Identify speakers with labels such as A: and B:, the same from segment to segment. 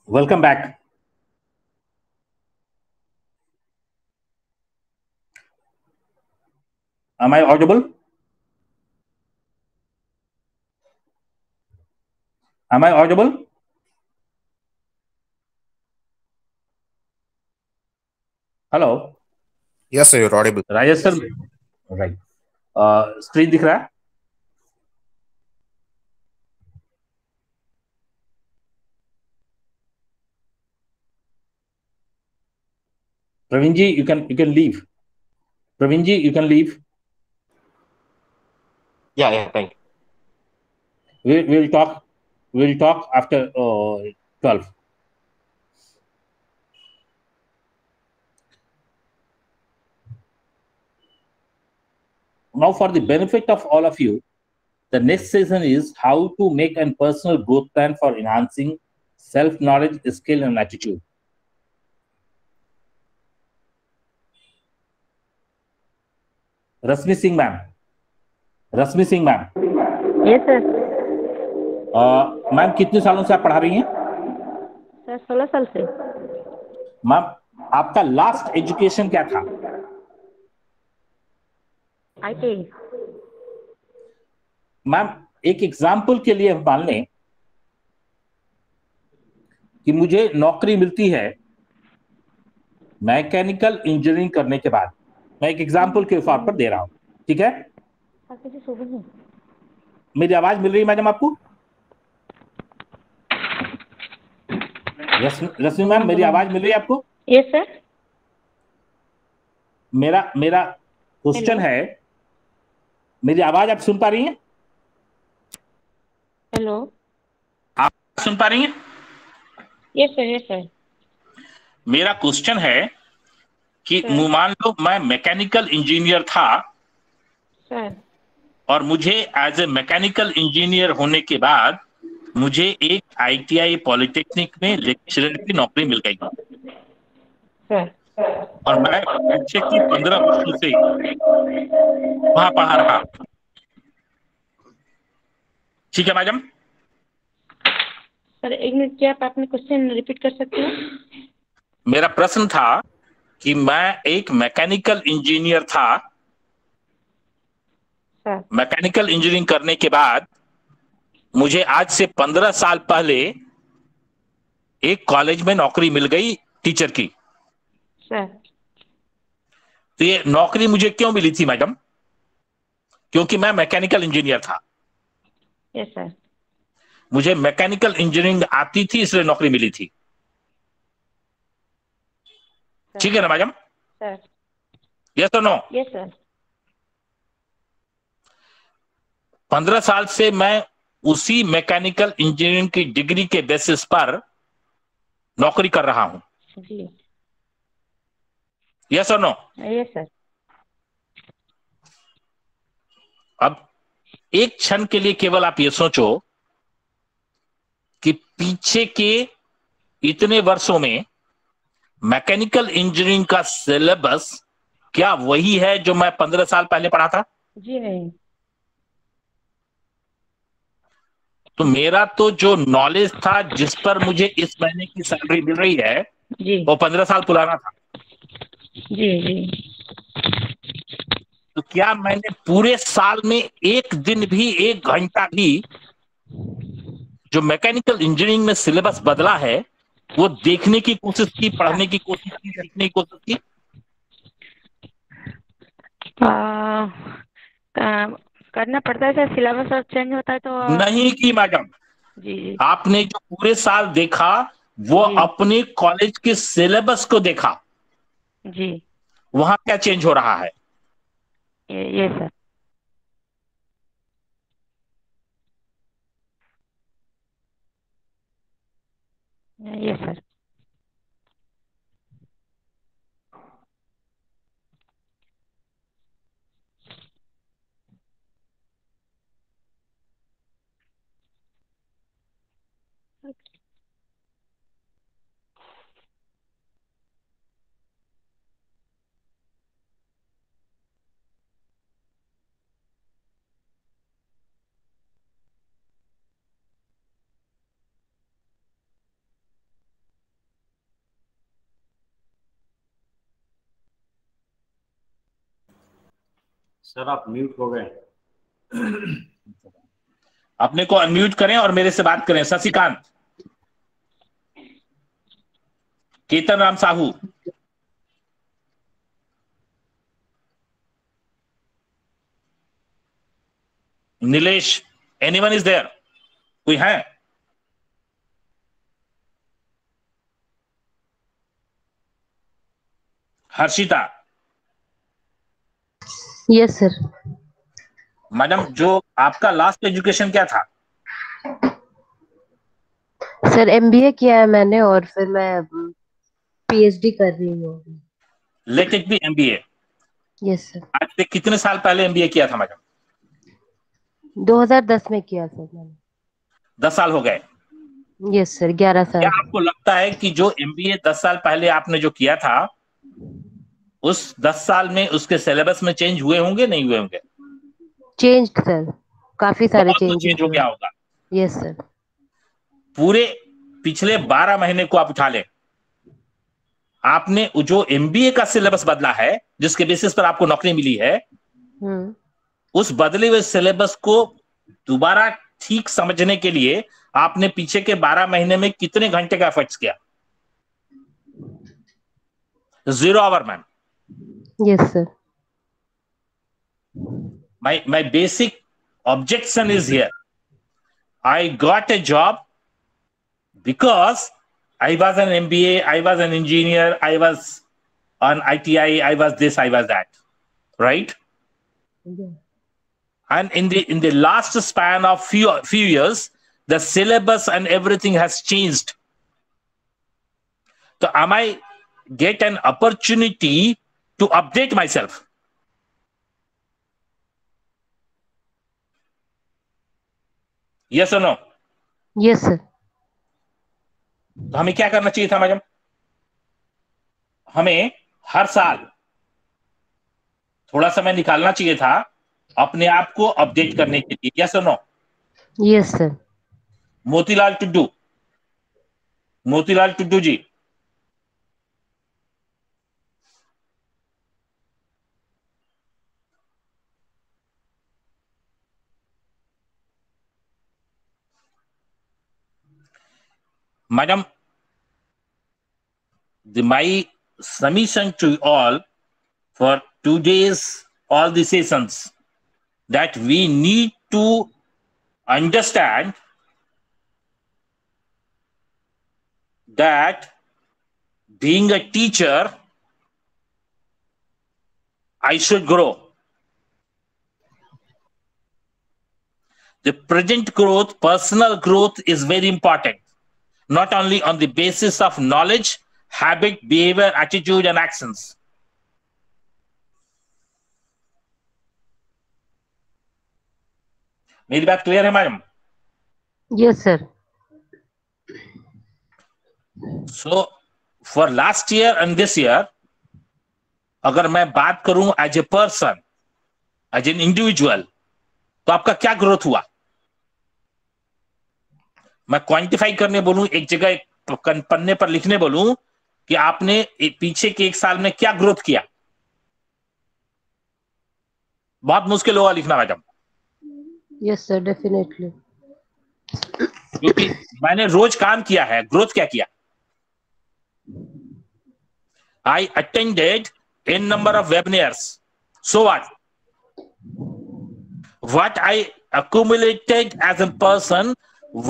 A: Welcome back. Am I audible? Am I audible? Hello.
B: Yes, sir, you're audible.
A: Rajesh sir, right. Screen दिख रहा है? Praveen ji, you can leave. Praveen ji, you can leave.
C: Yeah, thank you.
A: We'll talk after 12. Now, for the benefit of all of you, the next session is how to make a personal growth plan for enhancing self-knowledge, skill, and attitude. Rashmi Singh ma'am.
D: Yes sir.
A: Ma'am, कितने सालों से आप पढ़ा रही हैं?
D: Sir 16 साल से.
A: Ma'am, आपका लास्ट एजुकेशन क्या था?
D: ITI.
A: मैम, एक एग्जाम्पल के लिए मान लें कि मुझे नौकरी मिलती है मैकेनिकल इंजीनियरिंग करने के बाद. मैं एक एग्जाम्पल के तौर पर दे रहा हूं, ठीक है? मेरी आवाज मिल रही है मैडम आपको? रश्मि मैम, मेरी आवाज मिल रही है आपको?
D: Yes sir.
A: मेरा क्वेश्चन है, मेरी आवाज आप सुन पा रही हैं?
D: हेलो.
A: आप सुन पा रही हैं?
D: Yes sir, yes sir.
A: मेरा क्वेश्चन है कि मान लो मैं मैकेनिकल इंजीनियर था
D: सर.
A: और मुझे एज ए मैकेनिकल इंजीनियर होने के बाद मुझे एक ITI पॉलिटेक्निक में लेक्चरर की नौकरी मिल गई
D: सर.
A: और मैं पीछे की 15 वर्षों से वहां पढ़ा रहा. ठीक है मैडम?
D: सर एक मिनट, क्या आप अपने क्वेश्चन रिपीट कर सकते हो?
A: मेरा प्रश्न था कि मैं एक मैकेनिकल इंजीनियर था.
D: सर.
A: मैकेनिकल इंजीनियरिंग करने के बाद मुझे आज से 15 साल पहले एक कॉलेज में नौकरी मिल गई टीचर की.
D: सर.
A: तो ये नौकरी मुझे क्यों मिली थी मैडम? क्योंकि मैं मैकेनिकल इंजीनियर था.
D: Yes sir.
A: मुझे मैकेनिकल इंजीनियरिंग आती थी, इसलिए नौकरी मिली थी. ठीक है ना मैडम?
D: सर.
A: यस और नो?
D: Yes sir.
A: 15 साल से मैं उसी मैकेनिकल इंजीनियरिंग की डिग्री के बेसिस पर नौकरी कर रहा हूं.
D: जी.
A: यस और नो?
D: Yes sir.
A: अब एक क्षण के लिए केवल आप ये सोचो कि पीछे के इतने वर्षों में मैकेनिकल इंजीनियरिंग का सिलेबस क्या वही है जो मैं 15 साल पहले पढ़ा था?
D: जी नहीं.
A: तो मेरा तो जो नॉलेज था, जिस पर मुझे इस महीने की सैलरी मिल रही है,
D: जी.
A: वो 15 साल पुराना था.
D: जी. जी.
A: तो क्या मैंने पूरे साल में एक दिन भी, एक घंटा भी जो मैकेनिकल इंजीनियरिंग में सिलेबस बदला है वो देखने की कोशिश की, पढ़ने की कोशिश की, सीखने की कोशिश की?
D: करना पड़ता है सर, सिलेबस और चेंज होता है तो.
A: नहीं की मैडम.
D: जी. जी.
A: आपने जो पूरे साल देखा वो
D: जी.
A: अपने कॉलेज के सिलेबस को देखा.
D: जी.
A: वहां क्या चेंज हो रहा है?
D: ये सर. ये सर.
E: सर आप म्यूट हो गए।
A: अपने को अनम्यूट करें और मेरे से बात करें। Shashikant, Ketan Ram Sahu, Nilesh, anyone is there? कोई है? हर्षिता?
F: Yes sir.
A: मैडम, जो आपका लास्ट एजुकेशन क्या था?
F: सर एमबीए किया है मैंने और फिर मैं पीएचडी कर रही हूँ।
A: Let it be MBA.
F: Yes sir.
A: आज से कितने साल पहले एमबीए किया था मैडम?
F: 2010 में किया सर मैंने।
A: 10 साल हो गए।
F: यस सर, 11 साल।
A: क्या आपको लगता है कि जो एमबीए 10 साल पहले आपने जो किया था, उस 10 साल में उसके सिलेबस में चेंज हुए होंगे, नहीं हुए होंगे?
F: चेंज सर, काफी सारे
A: बहुत कुछ चेंज हो गया होगा।
F: Yes sir.
A: पूरे पिछले 12 महीने को आप उठा लें, आपने जो एमबीए का सिलेबस बदला है, जिसके बेसिस पर आपको नौकरी मिली है, उस बदले हुए सिलेबस को दोबारा ठीक समझने के लिए आपने पीछे के 12 महीने में कितने घंटे का एफर्ट्स किया? 0 hour ma'am.
F: Yes sir.
A: My basic objection is here. I got a job because I was an MBA, I was an engineer, I was on ITI, I was this, I was that, right?
F: Yeah.
A: And in the last span of few years, the syllabus and everything has changed. So am I get an opportunity to update myself? Yes or no?
F: Yes sir.
A: तो हमें क्या करना चाहिए था madam? हमें हर साल थोड़ा समय निकालना चाहिए था अपने आप को अपडेट करने के लिए। यस और no?
F: Yes sir.
A: Motilal Tudu ji, madam, my submission to you all for today's all the sessions that we need to understand that being a teacher, I should grow. The present growth, personal growth is very important, not only on the basis of knowledge, habit, behavior, attitude, and actions. मेरी बात clear है madam?
F: Yes sir.
A: So for last year and this year, अगर मैं बात करूं as a person, as an individual, तो आपका क्या ग्रोथ हुआ? मैं क्वांटिफाई करने बोलूं, एक जगह एक पन्ने पर लिखने बोलूं कि आपने पीछे के 1 साल में क्या ग्रोथ किया? बहुत मुश्किल होगा लिखना मैडम।
F: Yes sir, definitely.
A: क्योंकि मैंने रोज काम किया है, ग्रोथ क्या किया? I attended n number of webinars. So what? What I accumulated as a person,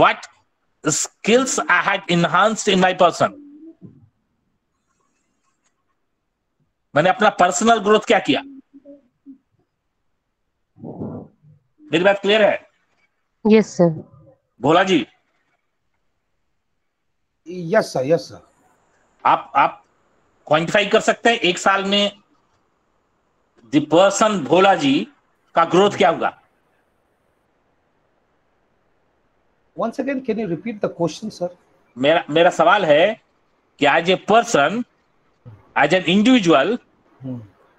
A: what skills I had enhanced in my person. मैंने अपना पर्सनल ग्रोथ क्या किया? मेरी बात क्लियर है?
F: Yes sir.
A: Bhola ji?
G: Yes sir, yes sir.
A: आप quantify कर सकते हैं 1 साल में द पर्सन भोला जी का ग्रोथ क्या होगा?
G: Once again, can you repeat the question, sir?
A: मेरा सवाल है कि as a person, as an individual,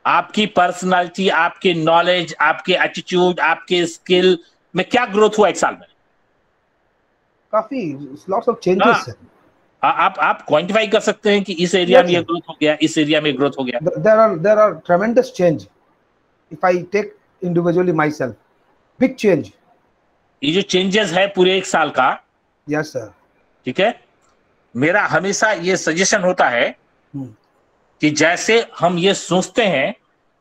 A: आपकी पर्सनालिटी, आपके नॉलेज, आपके एटीट्यूड, आपके स्किल में क्या ग्रोथ हुआ 1 साल में?
G: काफी lots of changes, sir.
A: आप क्वांटिफाई कर सकते हैं कि इस एरिया में ये ग्रोथ हो गया, इस एरिया में ग्रोथ हो गया?
G: There are tremendous change. If I take individually myself. Big change.
A: ये जो चेंजेस है पूरे 1 साल का,
G: Yes, sir.
A: ठीक है, मेरा हमेशा ये सजेशन होता है कि जैसे हम ये सोचते हैं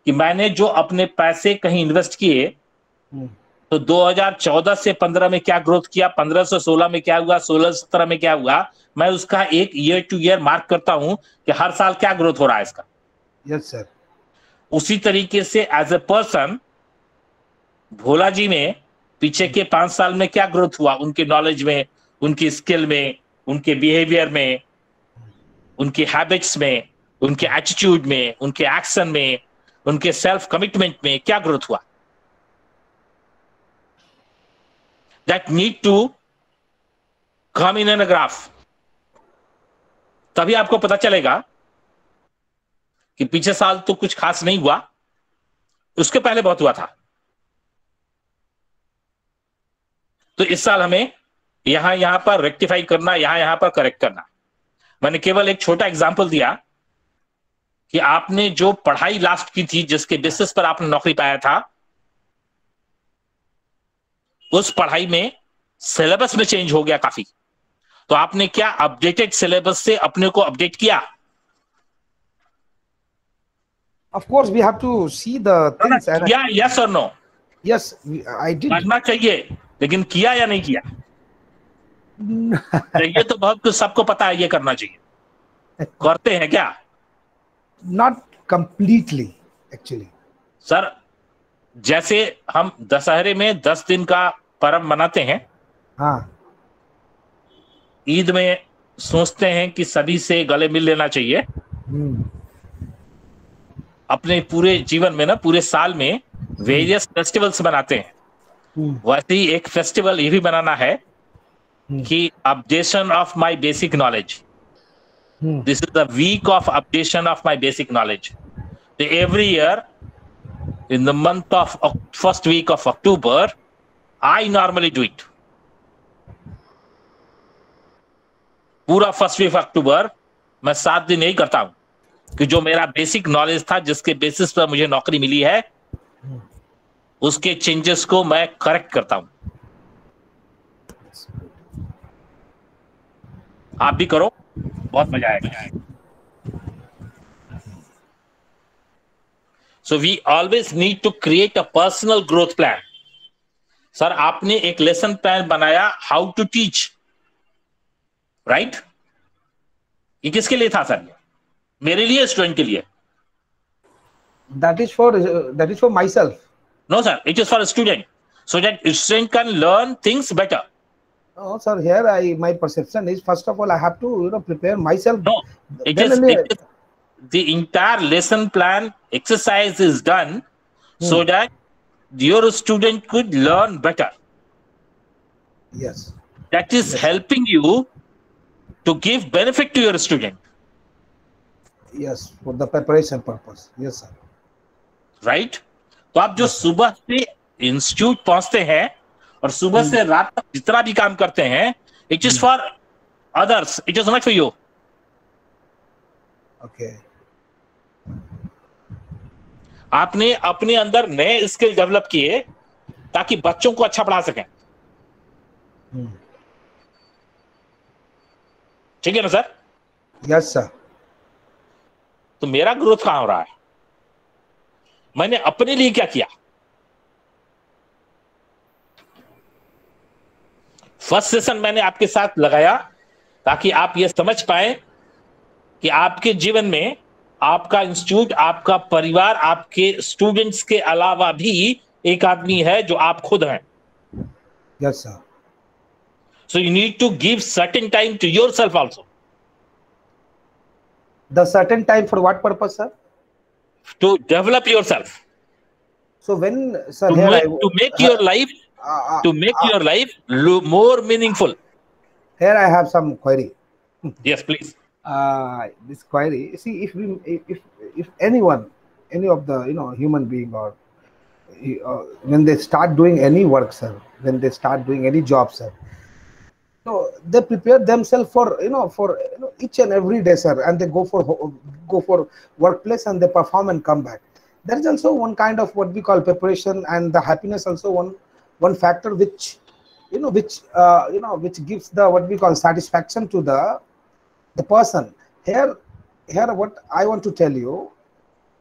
A: कि मैंने जो अपने पैसे कहीं इन्वेस्ट किए, तो 2014 से 15 में क्या ग्रोथ किया, 15 से 16 में क्या हुआ, 16 से 17 में क्या हुआ, मैं उसका एक ईयर टू ईयर मार्क करता हूं कि हर साल क्या ग्रोथ हो रहा है इसका।
G: Yes, sir.
A: उसी तरीके से as a person Bhola ji में पीछे के 5 साल में क्या ग्रोथ हुआ, उनके नॉलेज में, उनकी स्किल में, उनके बिहेवियर में, उनके हैबिट्स में, उनके एटीट्यूड में, उनके एक्शन में, उनके सेल्फ कमिटमेंट में क्या ग्रोथ हुआ। That need to come in an graph. तभी आपको पता चलेगा कि पीछे साल तो कुछ खास नहीं हुआ, उसके पहले बहुत हुआ था। तो इस साल हमें यहां पर रेक्टिफाई करना, यहां पर करेक्ट करना। मैंने केवल एक छोटा एग्जांपल दिया कि आपने जो पढ़ाई लास्ट की थी, जिसके बेसिस पर आपने नौकरी पाया था, उस पढ़ाई में सिलेबस में चेंज हो गया काफी। तो आपने क्या अपडेटेड सिलेबस से अपने को अपडेट किया?
G: Of course, we have to see the things.
A: किया, यस और नो?
G: Yes, I did.
A: करना चाहिए, लेकिन किया या नहीं किया? ये तो बहुत कुछ सबको पता है, ये करना चाहिए। करते हैं क्या?
G: Not completely, actually.
A: सर, जैसे हम दशहरे में 10 दिन का पर्व मनाते हैं,
G: हाँ,
A: ईद में सोचते हैं कि सभी से गले मिल लेना चाहिए। अपने पूरे जीवन में ना, पूरे साल में वेरियस फेस्टिवल्स बनाते हैं। वैसे ही एक फेस्टिवल ये भी बनाना है कि updation of my basic knowledge. This is the week of updation of my basic knowledge. Every year in the month of first week of October, I normally do it. पूरा फर्स्ट वीक अक्टूबर मैं 7 दिन यही करता हूं कि जो मेरा basic knowledge था, जिसके बेसिस पर मुझे नौकरी मिली है, उसके चेंजेस को मैं करेक्ट करता हूं। आप भी करो, बहुत मजा आएगा। So we always need to create a personal growth plan. Sir, आपने एक लेसन प्लान बनाया, हाउ टू टीच, राइट? ये किसके लिए था सर? मेरे लिए, स्टूडेंट के लिए?
G: that is for myself.
A: No sir, it is for a student, so that student can learn things better.
G: Oh, sir, here my perception is, first of all, I have to prepare myself.
A: No, it is the entire lesson plan exercise is done so that your student could learn better.
G: Yes.
A: That is helping you to give benefit to your student.
G: Yes, for the preparation purpose. Yes, sir.
A: Right? तो आप जो सुबह से institute पहुंचते हैं और सुबह से रात तक जितना भी काम करते हैं, it is for others, it is not for you.
G: Okay.
A: आपने अपने अंदर नए स्किल डेवलप किए ताकि बच्चों को अच्छा पढ़ा सकें। ठीक है ना सर?
G: Yes, sir.
A: तो मेरा ग्रोथ कहां हो रहा है? मैंने अपने लिए क्या किया? फर्स्ट सेशन मैंने आपके साथ लगाया ताकि आप ये समझ पाए कि आपके जीवन में आपका इंस्टीट्यूट, आपका परिवार, आपके स्टूडेंट्स के अलावा भी एक आदमी है जो आप खुद हैं।
G: Yes, sir.
A: So you need to give certain time to yourself also.
G: The certain time for what purpose, sir?
A: To develop yourself.
G: So when, sir,
A: To make your life your life more meaningful.
G: Here I have some query.
A: Yes, please.
G: This query. See, if anyone, any of the human being, or when they start doing any work, sir, when they start doing any job, sir, so they prepare themselves for each and every day, sir, and they go for workplace and they perform and come back. there is also one kind of what we call preparation, and the happiness also one factor which which gives the what we call satisfaction to the person. Here what I want to tell you,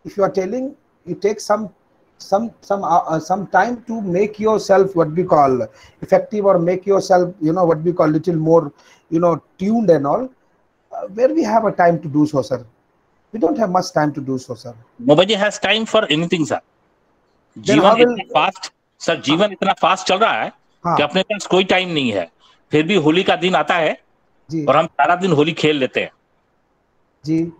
G: if you are telling, you take some time to make yourself what we call effective, or make yourself what we call little more tuned and all, where we have a time to do so, sir. We don't have much time to do so, sir.
A: Nobody has time for anything, sir.
G: Then how
A: जीवन
G: will-
A: इतना fast, sir जीवन इतना fast चल रहा है कि अपने पास कोई टाइम नहीं है। फिर भी होली का दिन आता है
G: जी
A: और हम सारा दिन होली खेल लेते हैं,
G: जी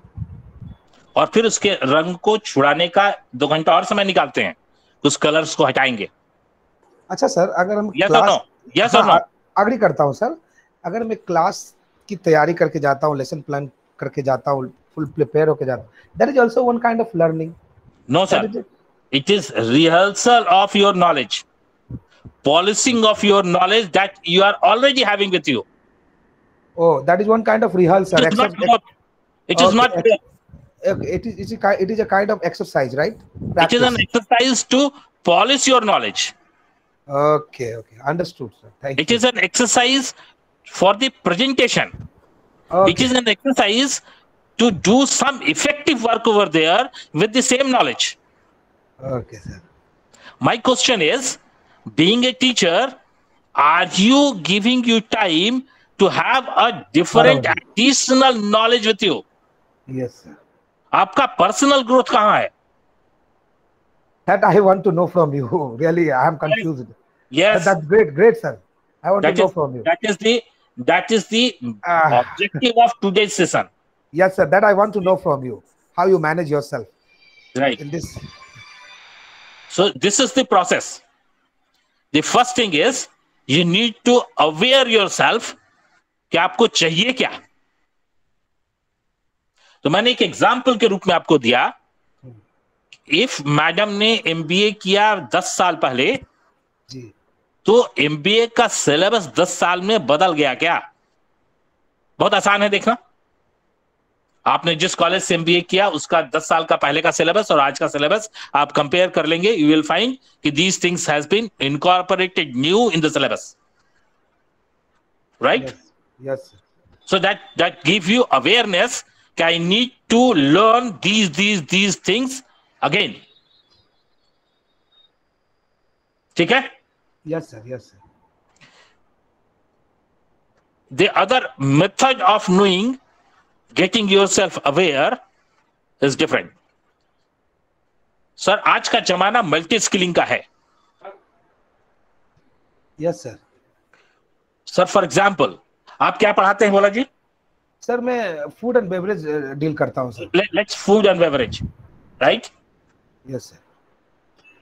A: और फिर उसके रंग को छुड़ाने का 2 घंटा और समय निकालते हैं, उस कलर्स को हटाएंगे।
G: अच्छा सर, अगर हम
A: Yes or no? Yes or no?
G: Agree करता हूँ सर। अगर मैं क्लास की तैयारी करके जाता हूँ, लेसन प्लान करके जाता हूँ, फुल प्रिपेयर होके जाता हूँ, that is also one kind of learning.
A: No, sir. It is rehearsal of your knowledge, polishing of your knowledge that you are already having with you.
G: Oh, that is one kind of rehearsal.
A: It is not growth. It is not growth.
G: It is a kind of exercise, right?
A: It is an exercise to polish your knowledge.
G: Okay, understood, sir. Thank
A: It
G: you.
A: is an exercise for the presentation.
G: Okay.
A: It is an exercise to do some effective work over there with the same knowledge.
G: Okay, sir.
A: My question is, being a teacher, are you giving you time to have a different
G: Barabar.
A: additional knowledge with you?
G: Yes, sir.
A: आपका personal growth कहाँ है?
G: That I want to know from you. Really, I am confused.
A: Yes,
G: That's great, sir. I want to
A: that
G: know
A: is
G: from you.
A: that is the
G: Ah.
A: objective of today's session,
G: Yes, sir. That I want to know from you. How you manage yourself
A: right?
G: in this.
A: So this is the process. The first thing is you need to aware yourself कि आपको चाहिए क्या। तो मैंने एक example के रूप में आपको दिया, इफ मैडम ने एमबीए किया 10 साल पहले,
G: जी
A: तो एमबीए का सिलेबस 10 साल में बदल गया क्या? बहुत आसान है देखना। आपने जिस कॉलेज से एमबीए किया उसका 10 साल का पहले का सिलेबस और आज का सिलेबस आप कंपेयर कर लेंगे, यू विल फाइंड कि these things has been incorporated new in the syllabus, right?
G: Yes, sir.
A: So that give you awareness that I need to learn these things again. ठीक है?
G: Yes, sir. Yes, sir.
A: The other method of knowing, getting yourself aware is different. Sir आज का जमाना multi skilling का है।
G: Yes, sir.
A: Sir for example आप क्या पढ़ाते हैं बोला जी?
G: सर मैं फूड एंड बेवरेज डील करता हूँ sir.
A: Let's food and beverage, right?
G: Yes, sir.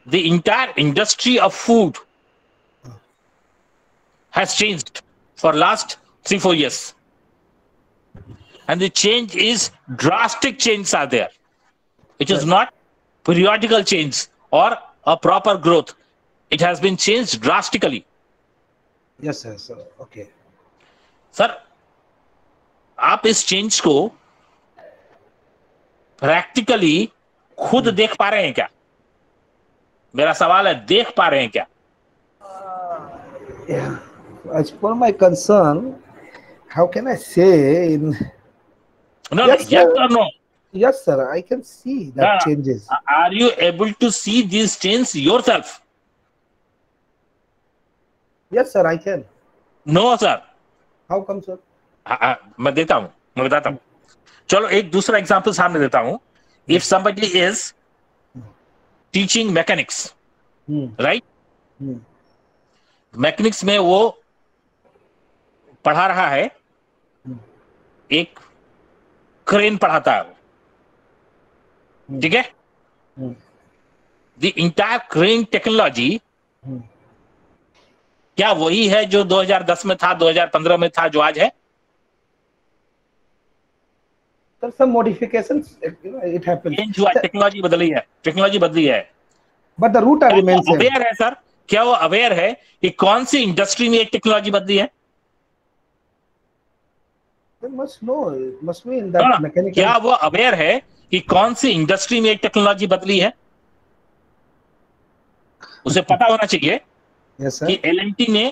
A: The entire industry of food has changed for last 3-4 years, and the change is drastic. Changes are there. It is not periodical change or a proper growth. It has been changed drastically.
G: Yes, sir. So, okay.
A: Sir आप इस change को practically खुद देख पा रहे हैं क्या? मेरा सवाल है, देख पा रहे हैं क्या?
G: Yeah. As per my concern, how can I say in?
A: No,
G: Yes,
A: yes
G: sir.
A: or no?
G: Yes, sir. I can see that changes.
A: Are you able to see these changes yourself?
G: Yes, sir. I can.
A: No, sir.
G: How come, sir?
A: मैं देता हूं, मैं बताता हूं। चलो एक दूसरा example सामने देता हूं। If somebody is teaching mechanics, right? Mechanics में वो पढ़ा रहा है, एक क्रेन पढ़ाता है, ठीक है? द इंटायर क्रेन टेक्नोलॉजी क्या वही है जो 2010 में था, 2015 में था, जो आज है?
G: Sir, some modifications, it happens.
A: Change हुआ, टेक्नोलॉजी बदली है, टेक्नोलॉजी बदली है।
G: But the root remains same.
A: Aware है सर, क्या वो अवेयर है कि कौन सी इंडस्ट्री में एक टेक्नोलॉजी बदली है?
G: They must know. It must be in that mechanical.
A: क्या वो अवेयर है कि कौन सी इंडस्ट्री में एक टेक्नोलॉजी बदली है? उसे पता होना चाहिए
G: Yes, sir.
A: कि एलएनटी ने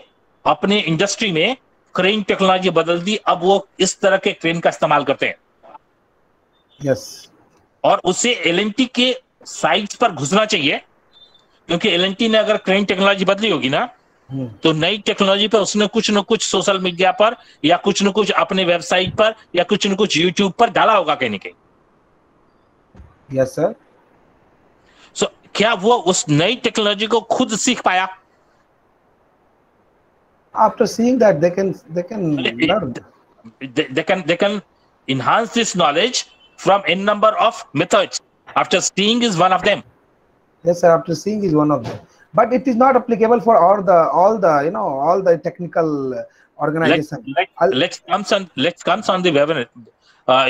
A: अपने इंडस्ट्री में क्रेन टेक्नोलॉजी बदल दी, अब वो इस तरह के क्रेन का इस्तेमाल करते हैं।
G: Yes.
A: और उसे एलएनटी के साइट्स पर घुसना चाहिए, क्योंकि एलएनटी ने अगर क्रेन टेक्नोलॉजी बदली होगी ना, तो नई टेक्नोलॉजी पर उसने कुछ न कुछ सोशल मीडिया पर या कुछ न कुछ अपने वेबसाइट पर या कुछ न कुछ यूट्यूब पर डाला होगा कहीं न कहीं।
G: Yes, sir.
A: सो क्या वो उस नई टेक्नोलॉजी को खुद सीख पाया?
G: After seeing that, they can learn.
A: They can enhance this knowledge from n number of methods. After seeing is one of them.
G: Yes, sir. After seeing is one of them, but it is not applicable for all the technical organizations.
A: Let's come on the webinar,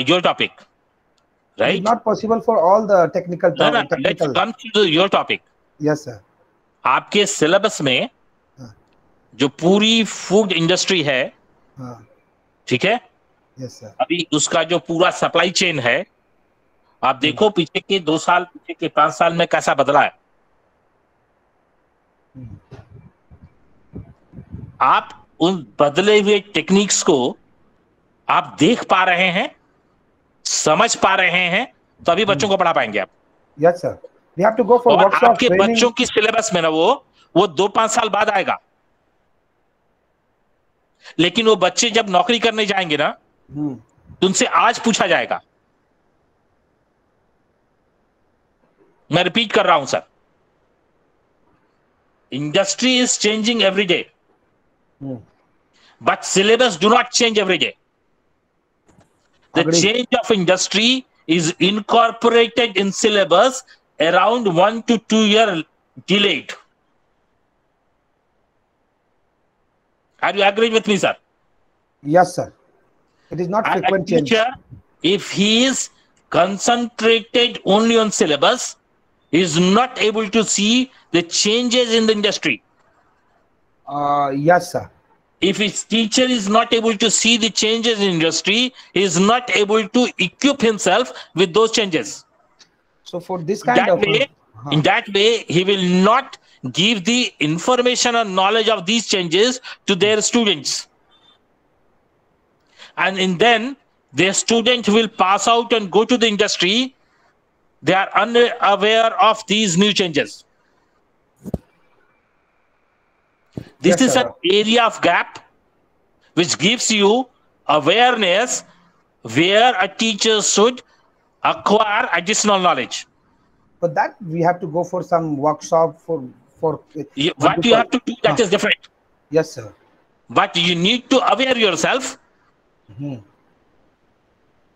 A: your topic, right?
G: It's not possible for all the technical.
A: No, let's come to your topic.
G: Yes, sir.
A: आपके syllabus में जो पूरी food industry है, ठीक है,
G: Yes, sir.
A: अभी उसका जो पूरा सप्लाई चेन है, आप देखो पीछे के 2 साल, पीछे के 5 साल में कैसा बदला है। आप उन बदले हुए टेक्निक्स को आप देख पा रहे हैं, समझ पा रहे हैं, तभी बच्चों को पढ़ा पाएंगे आप।
G: Yes, sir. We have to go for
A: और
G: workshop
A: आपके
G: training.
A: बच्चों की सिलेबस में ना वो 2-5 साल बाद आएगा, लेकिन वो बच्चे जब नौकरी करने जाएंगे ना, तो उनसे आज पूछा जाएगा। मैं रिपीट कर रहा हूं sir, industry is changing every day, but syllabus do not change every day. The change of industry is incorporated in syllabus around 1 to 2 year delayed. Are you agree with me, sir?
G: Yes, sir. It is not frequent change.
A: Teacher, if he is concentrated only on syllabus, he is not able to see the changes in the industry.
G: Yes, sir.
A: If his teacher is not able to see the changes in industry, he is not able to equip himself with those changes.
G: So for this kind of
A: way, in that way, he will not give the information and knowledge of these changes to their students. And then their student will pass out and go to the industry. They are unaware of these new changes. This is an area of gap which gives you awareness where a teacher should acquire additional knowledge.
G: But that we have to go for some workshop for
A: what you have to do, that is different.
G: Yes, sir.
A: But you need to aware yourself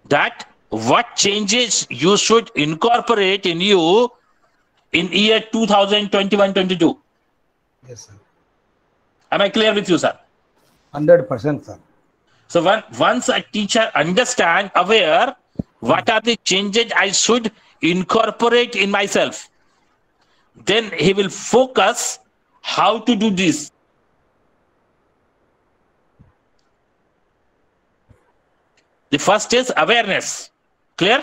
A: that what changes you should incorporate in you in year 2021-22.
G: Yes, sir.
A: Am I clear with you, sir?
G: 100%, sir.
A: So once a teacher understands, aware, what are the changes I should incorporate in myself, then he will focus how to do this. The first is awareness. Clear?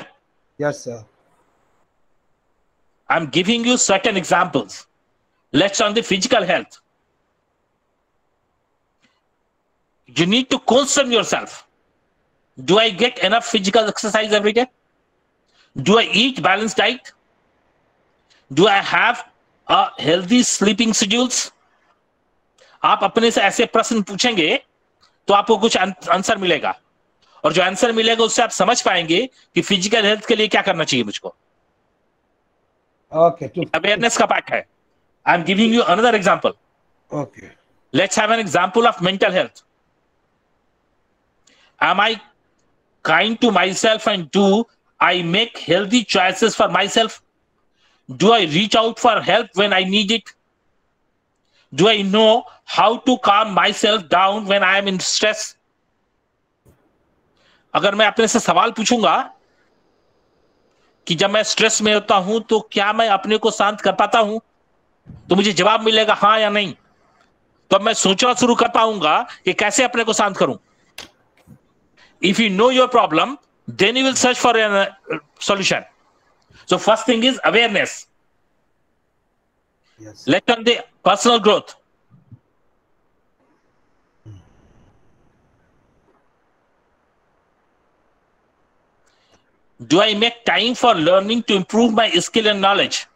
G: Yes, sir.
A: I'm giving you certain examples. Let's on the physical health. You need to question yourself. Do I get enough physical exercise every day? Do I eat balanced diet? Do I have a healthy sleeping schedules? आप अपने से ऐसे प्रश्न पूछेंगे तो आपको कुछ answer मिलेगा, और जो आंसर मिलेगा उससे आप समझ पाएंगे कि फिजिकल हेल्थ के लिए क्या करना चाहिए मुझको।
G: Okay.
A: अवेयरनेस का पार्ट है। I am giving you another example.
G: Okay.
A: Let's have an example of mental health. Am I kind to myself, and do I make healthy choices for myself? Do I reach out for help when I need it? Do I know how to calm myself down when I am in stress? अगर मैं अपने से सवाल पूछूंगा कि जब मैं stress में होता हूं तो क्या मैं अपने को शांत कर पाता हूं, तो मुझे जवाब मिलेगा हाँ या नहीं। तो मैं सोचना शुरू कर पाऊंगा कि कैसे अपने को शांत करूं। If you know your problem, then you will search for a solution. So first thing is awareness.
G: Yes.
A: Let on the personal growth. Do I make time for learning to improve my skill and knowledge?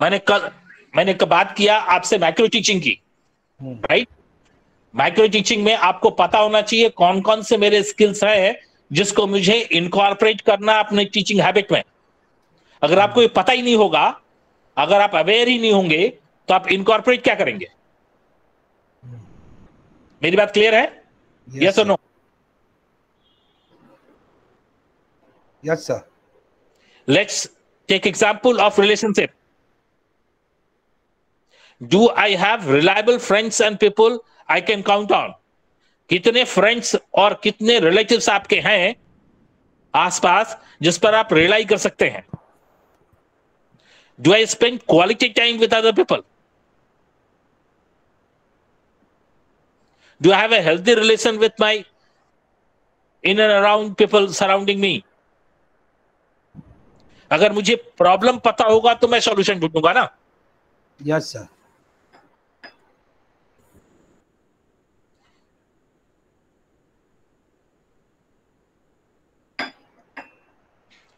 A: मैंने बात किया आपसे micro teaching की, right? Micro teaching में आपको पता होना चाहिए कौन कौन से मेरे स्किल्स हैं जिसको मुझे इनकॉर्पोरेट करना अपने टीचिंग हैबिट में. अगर आपको ये पता ही नहीं होगा, अगर आप अवेयर ही नहीं होंगे, तो आप इनकॉर्पोरेट क्या करेंगे? मेरी बात क्लियर है? यस और no?
G: Yes, sir.
A: Let's take example of relationship. Do I have reliable friends and people I can count on? कितने फ्रेंड्स और कितने रिलेटिव्स आपके हैं आसपास जिस पर आप रिलाई कर सकते हैं? Do I spend quality time with other people? Do I have a healthy relation with my in and around people surrounding me? अगर मुझे प्रॉब्लम पता होगा तो मैं सॉल्यूशन ढूंढूंगा ना.
G: Yes, sir.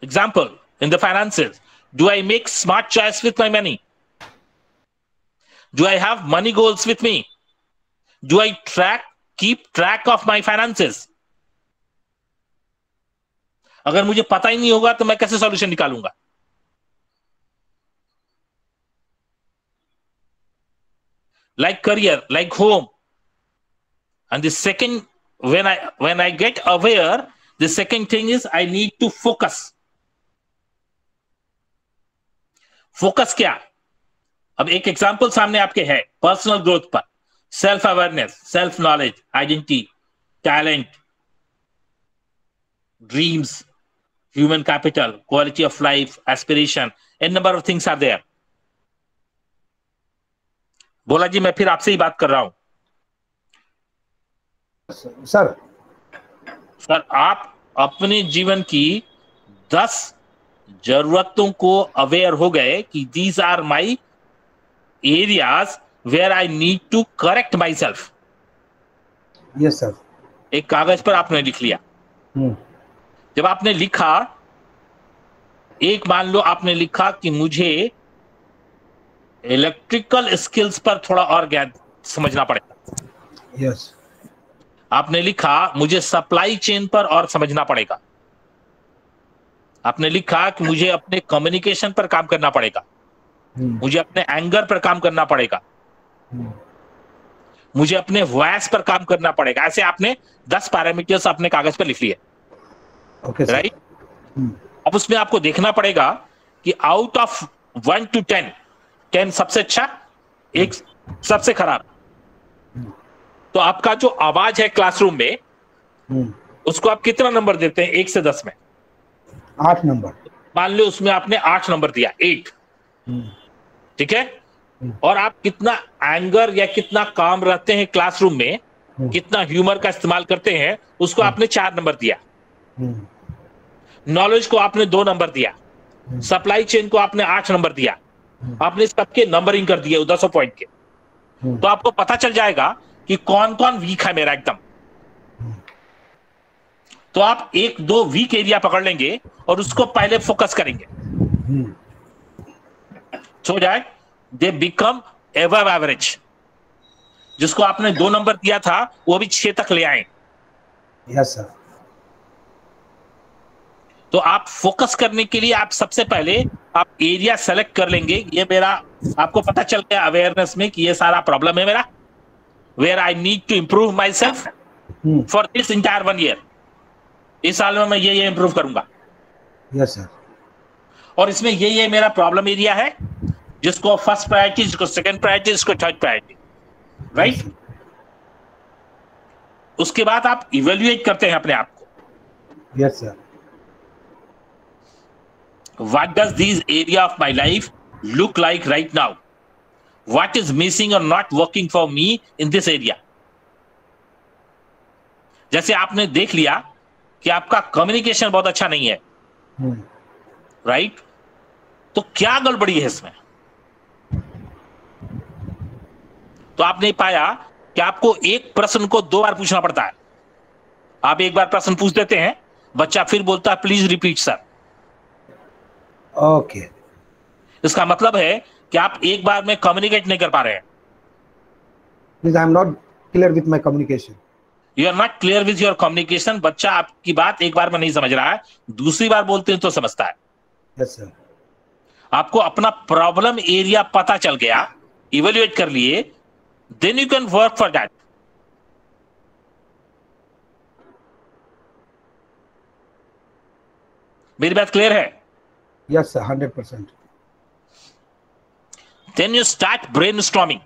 A: Example, in the finances, do I make smart choice with my money? Do I have money goals with me? Do I keep track of my finances? अगर मुझे पता ही नहीं होगा तो मैं कैसे सॉल्यूशन निकालूंगा? Like career, like home. And the second, when I get aware, the second thing is I need to focus. Focus क्या? अब एक एग्जांपल सामने आपके है पर्सनल ग्रोथ पर. Self awareness, self knowledge, identity, talent, dreams, human capital, quality of life, aspiration, a number of things are there. बोला जी, मैं फिर आपसे ही बात कर रहा हूं.
G: सर
A: आप अपने जीवन की 10 जरूरतों को अवेयर हो गए कि these are my areas where I need to correct myself.
G: Yes sir.
A: एक कागज पर आपने लिख लिया. जब आपने लिखा, एक मान लो आपने लिखा कि मुझे इलेक्ट्रिकल स्किल्स पर थोड़ा और ज्ञान समझना पड़ेगा.
G: यस.
A: आपने लिखा मुझे सप्लाई चेन पर और समझना पड़ेगा. आपने लिखा कि मुझे अपने कम्युनिकेशन पर काम करना पड़ेगा. मुझे अपने एंगर पर काम करना पड़ेगा. मुझे अपने वॉइस पर काम करना पड़ेगा. ऐसे आपने 10 पैरामीटर्स अपने कागज पर लिख लिए.
G: Okay sir.
A: राइट? अब उसमें आपको देखना पड़ेगा कि आउट ऑफ 1 to 10 सबसे अच्छा, 1 सबसे खराब. तो आपका जो आवाज है क्लासरूम में, उसको आप कितना नंबर देते हैं 1 से 10 में?
G: 8 नंबर.
A: मान लो उसमें आपने 8 नंबर दिया, 8. ठीक है? और आप कितना एंगर या कितना काम रहते हैं क्लासरूम में, कितना ह्यूमर का इस्तेमाल करते हैं, उसको आपने 4 नंबर दिया. नॉलेज को आपने 2 नंबर दिया. सप्लाई चेन को आपने 8 नंबर दिया. आपने सबके नंबरिंग कर दिए 200 पॉइंट के. तो आपको पता चल जाएगा कि कौन कौन वीक है मेरा एकदम. तो आप 1-2 वीक एरिया पकड़ लेंगे और उसको पहले फोकस करेंगे. सो जाए दे बिकम एबव एवरेज. जिसको आपने 2 नंबर दिया था वो भी 6 तक ले आए.
G: Yes sir.
A: तो आप फोकस करने के लिए आप सबसे पहले आप एरिया सेलेक्ट कर लेंगे. ये मेरा, आपको पता चल गया अवेयरनेस में कि ये सारा प्रॉब्लम है मेरा, where I need to improve myself for this entire 1 year. इस साल में मैं ये इंप्रूव करूंगा.
G: Yes sir.
A: और इसमें ये मेरा प्रॉब्लम एरिया है, जिसको फर्स्ट प्रायोरिटी, जिसको सेकंड प्रायोरिटी, जिसको थर्ड प्रायोरिटी. राइट? उसके बाद आप इवेल्युएट करते हैं अपने आप को.
G: Yes sir.
A: What does this area of my life look like right now? What is missing or not working for me in this area? जैसे आपने देख लिया कि आपका कम्युनिकेशन बहुत अच्छा नहीं है, राइट? तो क्या गड़बड़ी है इसमें? तो आपने पाया कि आपको एक प्रश्न को 2 बार पूछना पड़ता है। आप एक बार प्रश्न पूछ देते हैं, बच्चा फिर बोलता है प्लीज रिपीट सर।
G: Okay.
A: इसका मतलब है कि आप एक बार में कम्युनिकेट नहीं कर पा रहे हैं।
G: Because I'm not clear with my communication.
A: You are not clear with your communication. बच्चा आपकी बात एक बार में नहीं समझ रहा है, दूसरी बार बोलते हैं तो समझता है।
G: Yes, sir.
A: आपको अपना प्रॉब्लम एरिया पता चल गया, इवेल्युएट कर लिए, then you can work for that. मेरी बात क्लियर है?
G: Yes, sir. 100%.
A: Then you start brainstorming.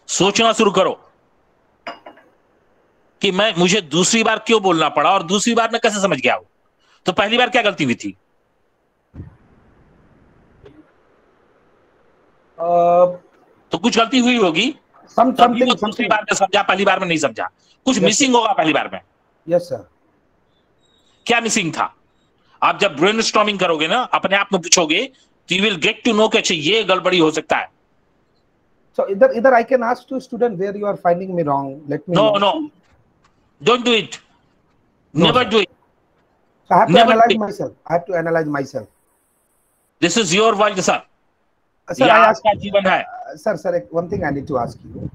A: सोचना शुरू करो कि मुझे दूसरी बार क्यों बोलना पड़ा और दूसरी बार मैं कैसे समझ गया हूं। तो पहली बार क्या गलती हुई थी? तो कुछ गलती हुई होगी, तभी वो दूसरी बार में समझा, पहली बार में नहीं समझा। कुछ मिसिंग होगा पहली बार में।
G: Yes, sir.
A: क्या मिसिंग था? आप जब ब्रेनस्टॉर्मिंग करोगे ना, अपने आप में पूछोगे, तो you will get to know कि अच्छा ये गड़बड़ी हो सकता है।
G: So either I can ask to student where you are finding me wrong. Let me know.
A: No, don't do it.
G: No,
A: Never
G: sir.
A: do it.
G: So I have to
A: Never
G: analyze
A: do it.
G: myself. I have to analyze myself.
A: This is your world, sir.
G: Sir,
A: ये
G: I ask,
A: आपका जीवन है।
G: sir, one thing I need to ask you.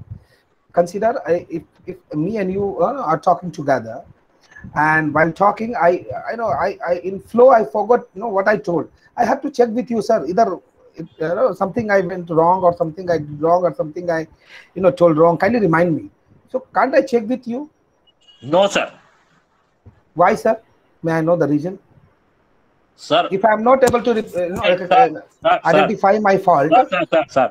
G: Consider if me and you are talking together, and while talking, I know I in flow I forgot what I told. I have to check with you, sir. Either something I went wrong, or something I did wrong, or something I told wrong. Kindly remind me. So can't I check with you?
A: No, sir.
G: Why, sir? May I know the reason?
A: Sir.
G: If I am not able to identify my fault.
A: Sir.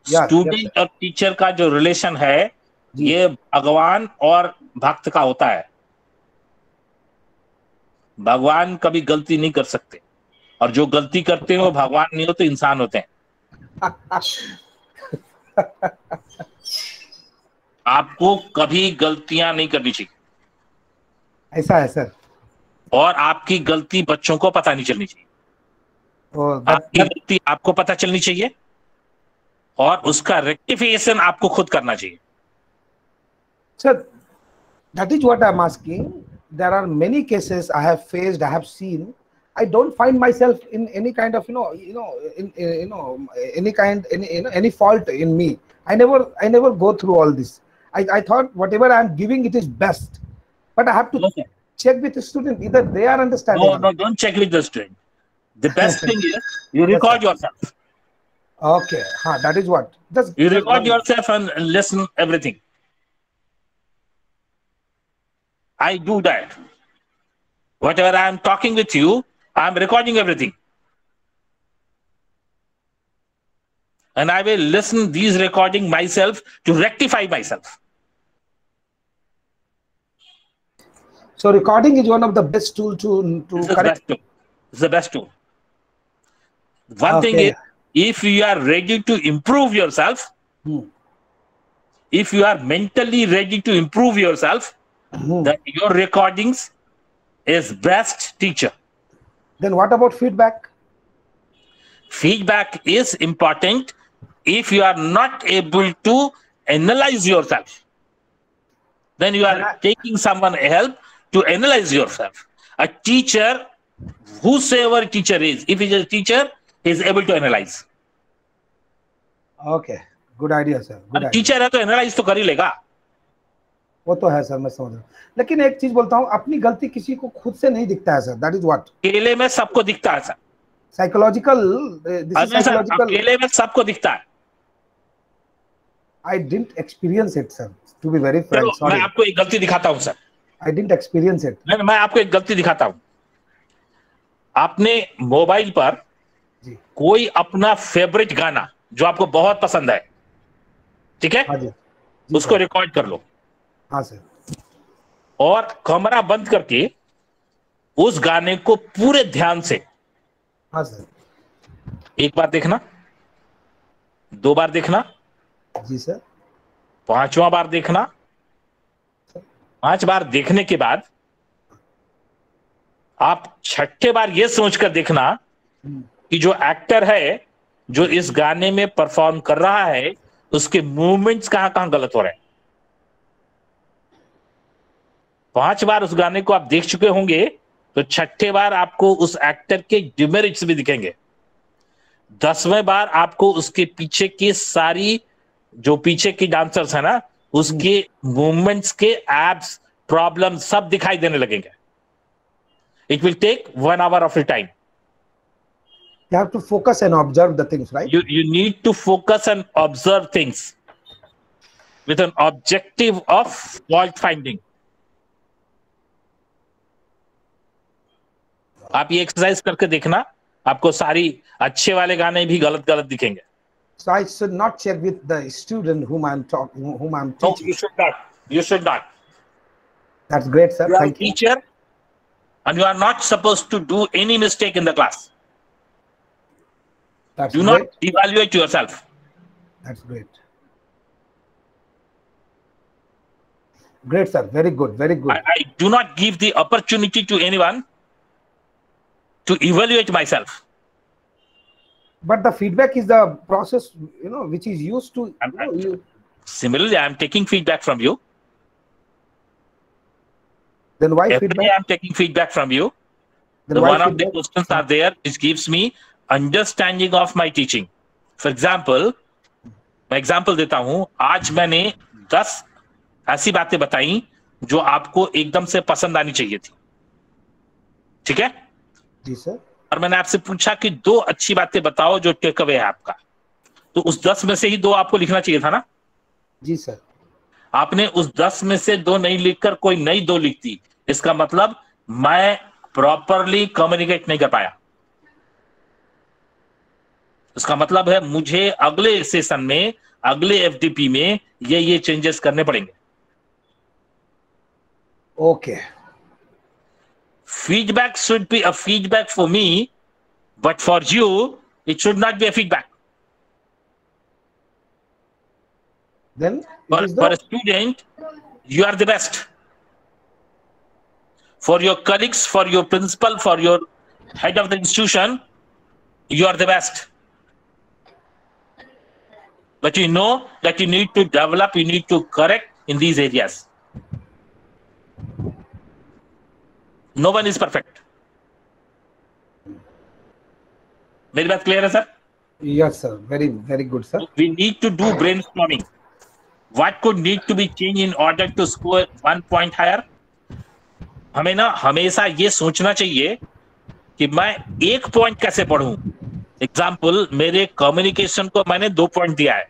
G: Yeah,
A: student
G: yes,
A: और teacher का जो relation है, ये भगवान और भक्त का होता है। भगवान कभी गलती नहीं कर सकते, और जो गलती करते हैं वो भगवान नहीं होते, इंसान होते हैं। आपको कभी गलतियां नहीं करनी चाहिए।
G: ऐसा है सर।
A: और आपकी गलती बच्चों को पता नहीं चलनी चाहिए। आपकी गलती आपको पता चलनी चाहिए, और उसका रेक्टिफिकेशन आपको खुद करना चाहिए।
G: Sir, that is what I'm asking. There are many cases I have faced, I have seen. I don't find myself in any kind of any fault in me. I never go through all this. I thought whatever I'm giving, it is best, but I have to check with the student, either they are understanding.
A: No, don't check with the student. The best thing is you record yourself.
G: Okay, that is what.
A: You record yourself and listen everything. I do that. Whatever I am talking with you, I am recording everything. And I will listen these recording myself to rectify myself.
G: So recording is one of the best tool to correct.
A: It's the best tool. One thing is, if you are ready to improve yourself, if you are mentally ready to improve yourself, then your recordings is best teacher.
G: Then what about feedback?
A: Feedback is important if you are not able to analyze yourself. Then you are taking someone help to analyze yourself. A teacher, whosoever teacher is, if he is a teacher, he is able to analyze.
G: Okay, good idea, sir. Good idea.
A: Teacher है तो analyse तो कर ही लेगा।
G: वो तो है sir, मैं समझ रहा हूँ, लेकिन एक चीज बोलता हूँ, अपनी गलती किसी को खुद से नहीं दिखता है सर। That is what.
A: अकेले में सबको दिखता है सर।
G: साइकोलॉजिकल,
A: अकेले में सबको दिखता है।
G: I didn't experience it, sir. To be very frank, sorry.
A: मैं आपको एक गलती दिखाता हूँ sir.
G: I didn't experience it.
A: मैं आपको एक गलती दिखाता हूँ। आपने मोबाइल पर कोई अपना फेवरेट गाना जो आपको बहुत पसंद है, ठीक है?
G: हाँ जी।
A: उसको रिकॉर्ड कर लो।
G: हाँ सर।
A: और कमरा बंद करके उस गाने को पूरे ध्यान से,
G: हाँ सर,
A: एक बार देखना, 2 बार देखना,
G: जी सर,
A: 5वां बार देखना। 5 बार देखने के बाद आप 6ठे बार यह सोचकर देखना कि जो एक्टर है जो इस गाने में परफॉर्म कर रहा है उसके मूवमेंट्स कहां कहां गलत हो रहे हैं। 5 बार उस गाने को आप देख चुके होंगे तो 6ठे बार आपको उस एक्टर के डिमेरिट्स भी दिखेंगे। 10वें बार आपको उसके पीछे की सारी जो पीछे की डांसर्स है ना, उसके मूवमेंट्स के एब्स प्रॉब्लम सब दिखाई देने लगेंगे। It will take 1 hour of your time.
G: You have to focus and observe the things, right?
A: You need to focus and observe things with an objective of fault finding. आप ये exercise करके देखना, आपको सारी अच्छे वाले गाने भी गलत गलत दिखेंगे।
G: So I should not check with the student whom I'm
A: No,
G: teaching.
A: you should not. You should not.
G: That's great, sir.
A: You are a
G: Thank you.
A: teacher, and you are not supposed to do any mistake in the class.
G: That's
A: Do
G: great.
A: not evaluate yourself.
G: That's great. Great, sir. Very good. Very good.
A: I do not give the opportunity to anyone to evaluate myself.
G: But the feedback is the process, which is used to.
A: Similarly, I am taking feedback from you.
G: Then why
A: Every day
G: feedback?
A: I am taking feedback from you.
G: Then why
A: One of the
G: feedback?
A: questions are there which gives me understanding of my teaching. For example, मैं example देता हूं, आज मैंने 10 ऐसी बातें बताई जो आपको एकदम से पसंद आनी चाहिए थी, ठीक है?
G: जी सर।
A: और मैंने आपसे पूछा कि 2 अच्छी बातें बताओ जो टेक अवे है आपका, तो उस 10 में से ही 2 आपको लिखना चाहिए था ना?
G: जी सर।
A: आपने उस 10 में से 2 नहीं लिखकर कोई नई 2 लिख दी। इसका मतलब मैं प्रॉपरली कम्युनिकेट नहीं कर पाया। इसका मतलब है मुझे अगले सेशन में, अगले एफडीपी में ये चेंजेस करने पड़ेंगे।
G: Okay.
A: Feedback should be a feedback for me, but for you, it should not be a feedback.
G: Then
A: For a student, you are the best. For your colleagues, for your principal, for your head of the institution, you are the best. But you know that you need to develop, you need to correct in these areas. No one is perfect. मेरी बात clear है sir?
G: Yes sir, very very good sir.
A: We need to do brainstorming. What could need to be changed in order to score 1 point higher? हमें ना हमेशा ये सोचना चाहिए कि मैं 1 पॉइंट कैसे पढ़ूं। एग्जाम्पल, मेरे कम्युनिकेशन को मैंने 2 पॉइंट दिया है।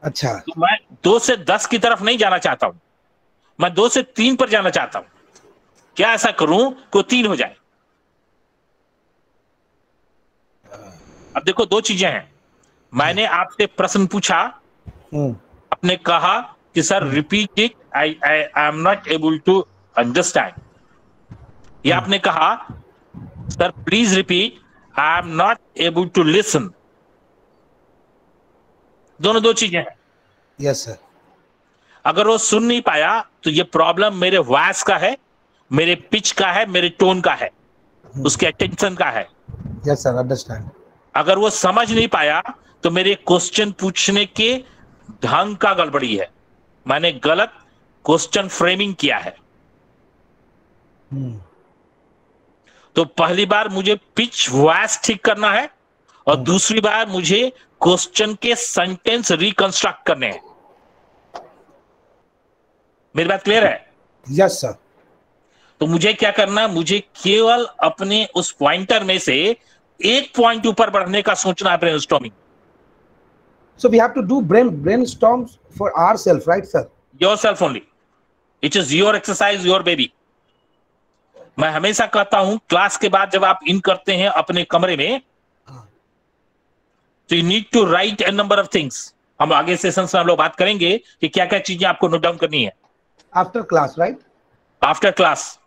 G: अच्छा।
A: तो मैं 2 से 10 की तरफ नहीं जाना चाहता हूं, मैं 2 से 3 पर जाना चाहता हूं। क्या ऐसा करूं कि 3 हो जाए? अब देखो 2 चीजें हैं। मैंने आपसे प्रश्न पूछा, आपने कहा कि sir repeat it, I am not able to understand. या आपने कहा sir please repeat, I am not able to listen. दोनों 2 चीजें हैं।
G: Yes sir.
A: अगर वो सुन नहीं पाया तो ये प्रॉब्लम मेरे वॉइस का है, मेरे पिच का है, मेरे टोन का है, उसके अटेंशन का है।
G: Yes sir, understand.
A: अगर वो समझ नहीं पाया तो मेरे क्वेश्चन पूछने के ढंग का गड़बड़ी है, मैंने गलत क्वेश्चन फ्रेमिंग किया है। तो पहली बार मुझे पिच वॉइस ठीक करना है और दूसरी बार मुझे क्वेश्चन के सेंटेंस रिकंस्ट्रक्ट करने हैं। मेरी बात क्लियर है?
G: Yes sir.
A: तो मुझे क्या करना है, मुझे केवल अपने उस पॉइंटर में से 1 पॉइंट ऊपर बढ़ने का सोचना है, brainstorming.
G: So we have to do brainstorms for ourselves, right sir?
A: Yourself only. It is your exercise, your baby. मैं हमेशा कहता हूं क्लास के बाद जब आप इन करते हैं अपने कमरे में, तो you need to write a number of things. हम आगे सेशंस में हम लोग बात करेंगे कि क्या क्या चीजें आपको नोट डाउन करनी है
G: after class, right?
A: After class.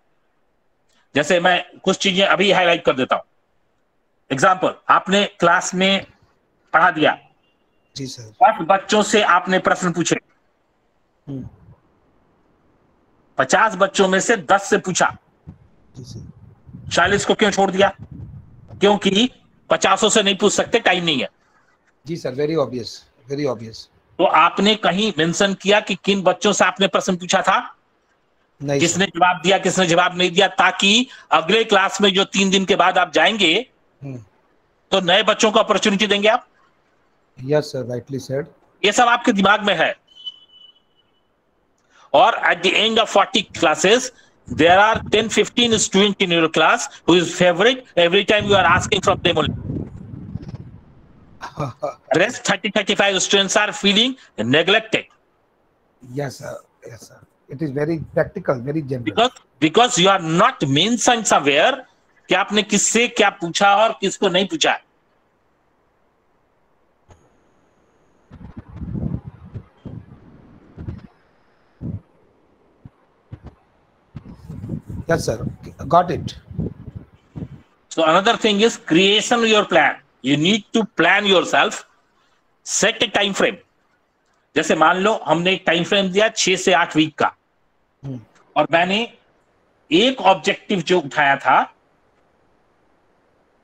A: जैसे मैं कुछ चीजें अभी हाईलाइट कर देता हूं। एग्जाम्पल, आपने क्लास में पढ़ा दिया,
G: जी सर।
A: 10 बच्चों से आपने प्रश्न पूछे, 50 बच्चों में से 10 से पूछा,
G: जी सर।
A: 40 को क्यों छोड़ दिया? क्योंकि 50 से नहीं पूछ सकते, टाइम नहीं है।
G: जी sir, very obvious, very obvious.
A: तो आपने कहीं मेंशन किया कि किन बच्चों से आपने प्रश्न पूछा था,
G: नहीं
A: किसने
G: सर।
A: जवाब दिया, किसने जवाब नहीं दिया, ताकि अगले क्लास में जो 3 दिन के बाद आप जाएंगे तो नए बच्चों को अपॉर्चुनिटी देंगे आप।
G: Yes sir, rightly said.
A: ये सब आपके दिमाग में है। और at the end of 40 classes there are 10-15 students in your class who is favorite, every time you are asking from them only. Rest 30-35 students are feeling neglected.
G: Yes sir, yes sir. It is very practical, very general.
A: Because you are not mentioned somewhere कि आपने किससे क्या पूछा और किसको नहीं पूछा।
G: Yes sir, got it.
A: So another thing is creation of your plan. You need to plan yourself, set a time frame. जैसे मान लो हमने एक टाइम फ्रेम दिया 6 से 8 वीक का, और मैंने एक ऑब्जेक्टिव जो उठाया था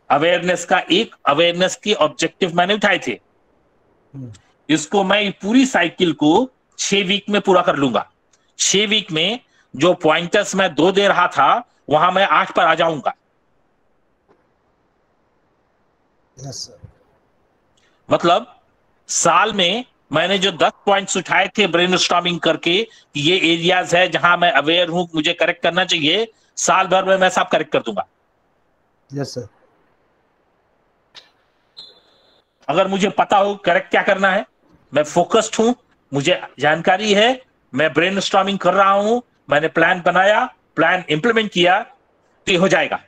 A: अवेयरनेस का, एक अवेयरनेस की ऑब्जेक्टिव मैंने उठाए थे, इसको मैं पूरी साइकिल को 6 वीक में पूरा कर लूंगा। 6 वीक में जो पॉइंटर्स मैं 2 दे रहा था वहां मैं 8 पर आ जाऊंगा।
G: Yes sir.
A: मतलब साल में मैंने जो 10 पॉइंट्स उठाए थे ब्रेनस्टॉर्मिंग करके कि ये एरियाज है जहां मैं अवेयर हूं, मुझे करेक्ट करना चाहिए, साल भर में मैं सब करेक्ट कर दूंगा।
G: Yes sir.
A: अगर मुझे पता हो करेक्ट क्या करना है, मैं फोकस्ड हूं, मुझे जानकारी है, मैं ब्रेनस्टॉर्मिंग कर रहा हूं, मैंने प्लान बनाया, प्लान इंप्लीमेंट किया, तो ये हो जाएगा।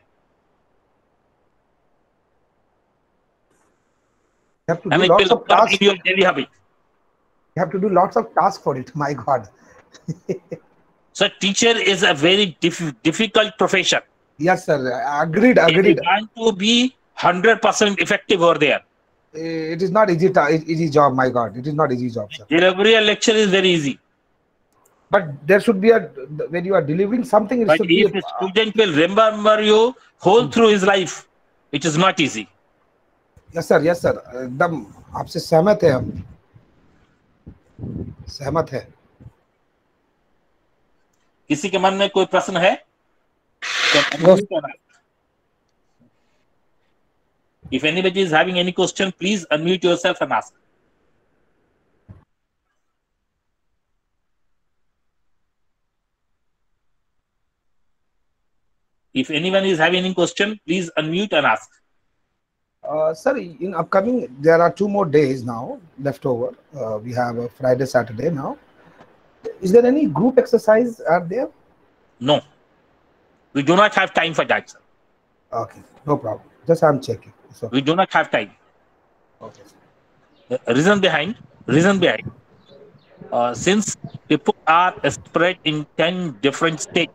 G: You have to do lots of tasks.
A: In your daily habit.
G: You have to do lots of tasks for it. My God.
A: So teacher is a very difficult profession.
G: Yes sir. Agreed.
A: If
G: Agreed.
A: you want to be 100% effective over there,
G: It is not easy job. My God, it is not easy job, sir.
A: delivery a lecture is very easy.
G: But there should be when you are delivering something, it
A: But
G: should be
A: if a student will remember you whole through his life, it is not easy.
G: Yes sir, yes sir. एकदम आपसे सहमत है हम, सहमत है।
A: किसी के मन में कोई प्रश्न है? If anybody is having any question, please unmute yourself and ask. If anyone is having any question, please unmute and ask.
G: Sir, in upcoming, there are 2 more days now left over. We have a Friday, Saturday now. Is there any group exercise are there?
A: No, we do not have time for that, sir.
G: Okay, no problem. Just I'm checking. So,
A: We do not have time.
G: okay.
A: Reason behind, since people are spread in 10 different states,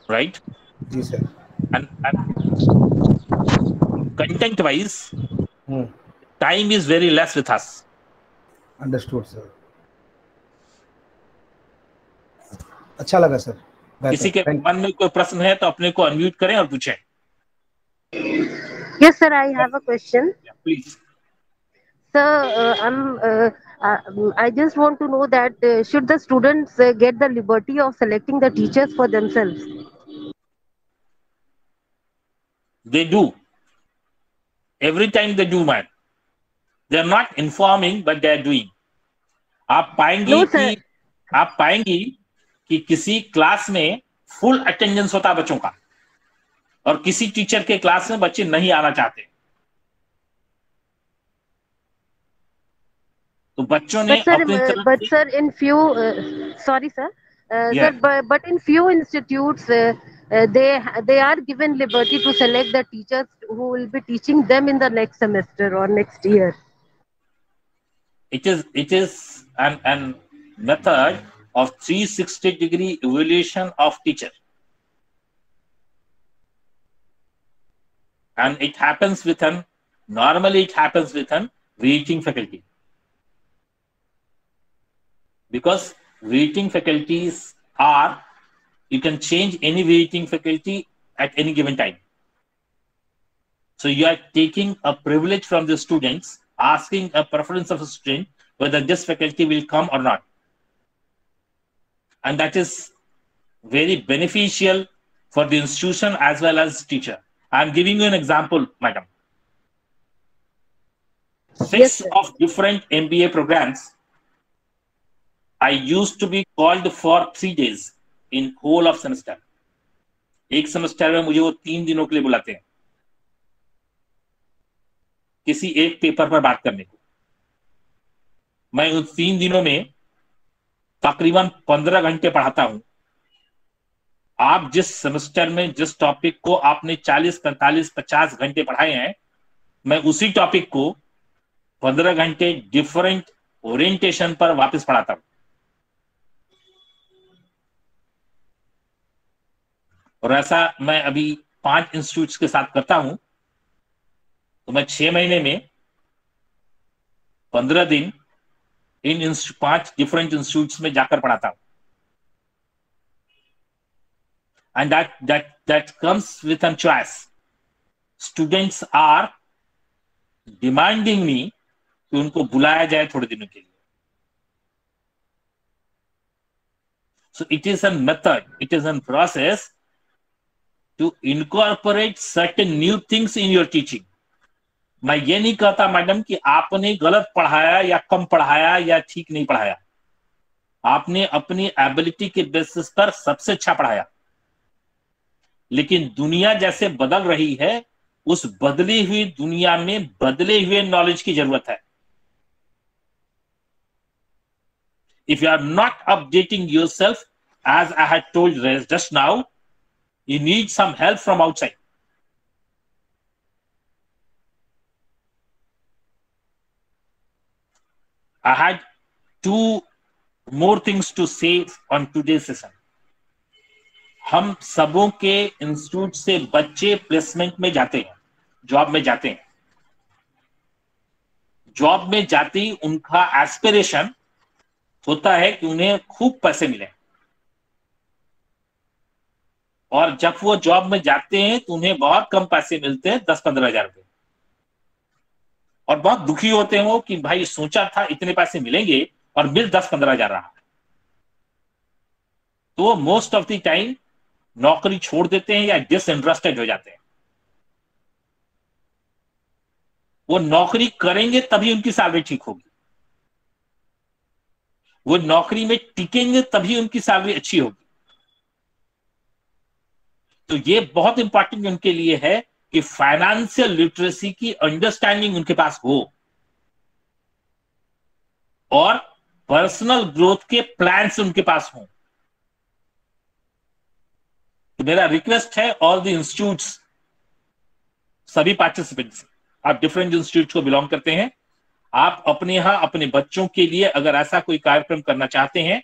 A: right?
G: Yes, sir.
A: And content-wise, time is very less with us.
G: Understood, sir. अच्छा लगा sir.
A: किसी के मन में कोई प्रश्न है तो अपने को अनम्यूट करें और पूछें।
F: Yes, sir. I have a question.
A: Yeah, please.
F: Sir, I just want to know that should the students get the liberty of selecting the teachers for themselves?
A: They do. Every time they do, man. They are not informing, but they are doing. आप पाएंगी कि किसी class में full attendance होता है बच्चों का, और किसी टीचर के क्लास में बच्चे नहीं आना चाहते। तो बच्चों ने
F: but sir, in few sorry sir,
A: Yeah.
F: sir, but in few institutes they are given liberty to select the teachers who will be teaching them in the next semester or next year.
A: It is an method of 360-degree evaluation of teacher, and it happens with normally visiting faculty, because visiting faculties are, you can change any visiting faculty at any given time. So you are taking a privilege from the students, asking a preference of a student whether this faculty will come or not. And that is very beneficial for the institution as well as teacher. I am giving you an example, madam. Six of different MBA programs, I used to be called for 3 days in whole of semester. एक semester में मुझे वो 3 दिनों के लिए बुलाते हैं किसी एक पेपर पर बात करने को। मैं उन 3 दिनों में तकरीबन 15 घंटे पढ़ाता हूं। आप जिस सेमेस्टर में जिस टॉपिक को आपने 40, 45, 50 घंटे पढ़ाए हैं, मैं उसी टॉपिक को 15 घंटे डिफरेंट ओरिएंटेशन पर वापस पढ़ाता हूं। और ऐसा मैं अभी 5 इंस्टीट्यूट्स के साथ करता हूं, तो मैं 6 महीने में 15 दिन इन 5 डिफरेंट इंस्टीट्यूट्स में जाकर पढ़ाता हूं। And that comes with a choice. Students are demanding me कि उनको बुलाया जाए थोड़े दिनों के लिए। So it is a method, it is a process to incorporate certain new things in your teaching. मैं ये नहीं कहता मैडम कि आपने गलत पढ़ाया या कम पढ़ाया या ठीक नहीं पढ़ाया। आपने अपनी एबिलिटी के बेसिस पर सबसे अच्छा पढ़ाया, लेकिन दुनिया जैसे बदल रही है, उस बदली हुई दुनिया में बदले हुए नॉलेज की जरूरत है। If you are not updating yourself, as I had told just now, you need some help from outside. I had 2 more things to say on today's session. हम सबों के इंस्टीट्यूट से बच्चे प्लेसमेंट में जाते हैं, जॉब में जाते हैं। जॉब में जाते ही उनका एस्पिरेशन होता है कि उन्हें खूब पैसे मिले, और जब वो जॉब में जाते हैं तो उन्हें बहुत कम पैसे मिलते हैं, 10-15 हजार रुपए, और बहुत दुखी होते हैं वो कि भाई सोचा था इतने पैसे मिलेंगे और मिल 10-15 हजार रहा। तो वो मोस्ट ऑफ द टाइम नौकरी छोड़ देते हैं या डिसइंटरेस्टेड हो जाते हैं। वो नौकरी करेंगे तभी उनकी सैलरी ठीक होगी, वो नौकरी में टिकेंगे तभी उनकी सैलरी अच्छी होगी। तो ये बहुत इंपॉर्टेंट उनके लिए है कि फाइनेंशियल लिटरेसी की अंडरस्टैंडिंग उनके पास हो और पर्सनल ग्रोथ के प्लान्स उनके पास हों। तो मेरा रिक्वेस्ट है ऑल द इंस्टीट्यूट्स, सभी पार्टिसिपेंट्स, आप डिफरेंट इंस्टीट्यूट को बिलोंग करते हैं, आप अपने यहां अपने बच्चों के लिए अगर ऐसा कोई कार्यक्रम करना चाहते हैं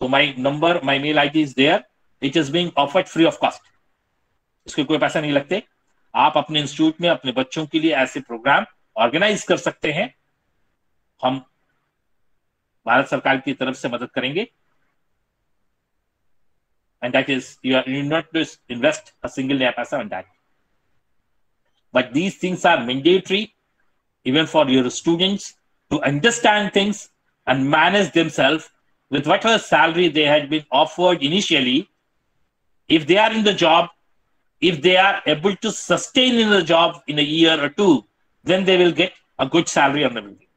A: तो my number, my mail ID is there, it is being offered free of cost. इसके कोई पैसा नहीं लगते। आप अपने इंस्टीट्यूट में अपने बच्चों के लिए ऐसे प्रोग्राम ऑर्गेनाइज कर सकते हैं, हम भारत सरकार की तरफ से मदद करेंगे। And that is, you not to invest a single paisa on that. But these things are mandatory even for your students to understand things and manage themselves with whatever salary they had been offered initially. If they are in the job, if they are able to sustain in the job in a year or 2, then they will get a good salary on everything.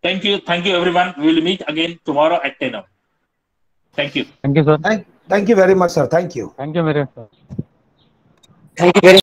A: Thank you everyone. We will meet again tomorrow at 10 a.m. Thank you.
E: Thank you, sir.
G: Thank you very much, sir. Thank you.
E: Thank you very much, sir.
C: Thank you very